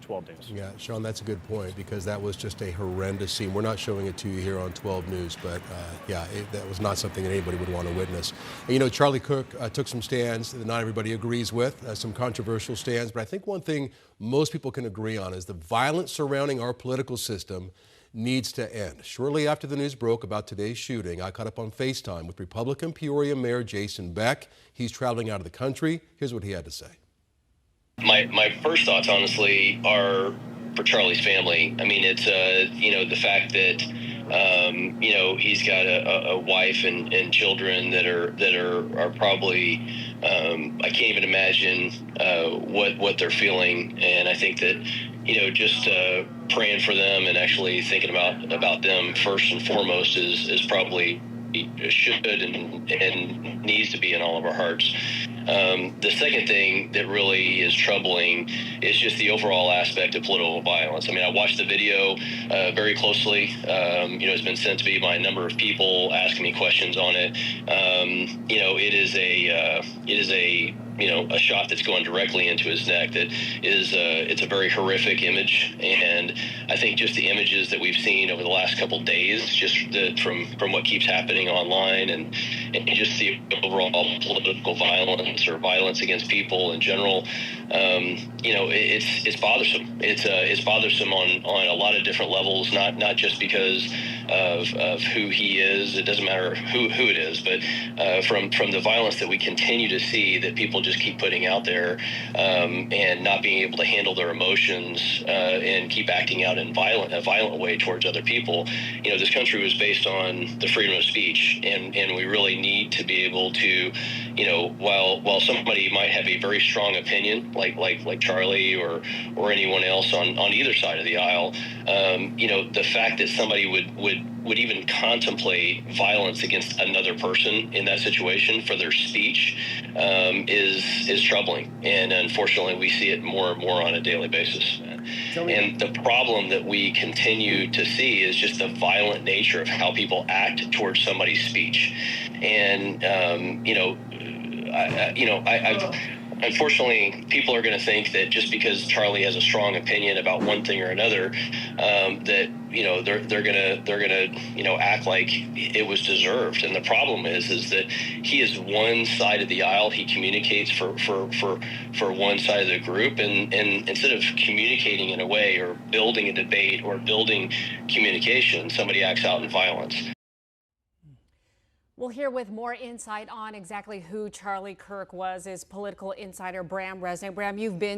12 days. Yeah, Sean, that's a good point, because that was just a horrendous scene. We're not showing it to you here on 12 News, but that was not something that anybody would want to witness. And, you know, Charlie Kirk took some stands that not everybody agrees with, some controversial stands, but I think one thing most people can agree on is the violence surrounding our political system needs to end. Shortly after the news broke about today's shooting, I caught up on FaceTime with Republican Peoria Mayor Jason Beck. He's traveling out of the country. Here's what he had to say. My first thoughts, honestly, are for Charlie's family. I mean, it's the fact that he's got a wife and children that are probably I can't even imagine what they're feeling, and I think that just praying for them and actually thinking about them first and foremost is probably should and needs to be in all of our hearts. The second thing that really is troubling is just the overall aspect of political violence. I mean, I watched the video very closely. It's been sent to me by a number of people asking me questions on it. It is a shot that's going directly into his neck. That is, it's a very horrific image, and I think just the images that we've seen over the last couple of days, just from what keeps happening online, and just the overall political violence or violence against people in general, it's bothersome. It's bothersome on a lot of different levels, not just because of who he is. It doesn't matter who it is, but from the violence that we continue to see, that people just keep putting out there, and not being able to handle their emotions, and keep acting out in a violent way towards other people. This country was based on the freedom of speech, and we really need to be able to, while somebody might have a very strong opinion, like Charlie or anyone else on either side of the aisle, the fact that somebody would even contemplate violence against another person in that situation for their speech is troubling, and unfortunately we see it more and more on a daily basis. And the problem that we continue to see is just the violent nature of how people act towards somebody's speech. And unfortunately, people are going to think that just because Charlie has a strong opinion about one thing or another, that they're gonna act like it was deserved. And the problem is that he is one side of the aisle. He communicates for one side of the group, and instead of communicating in a way or building a debate or building communication, somebody acts out in violence. Well, here with more insight on exactly who Charlie Kirk was is political insider Bram Resnick. Bram, you've been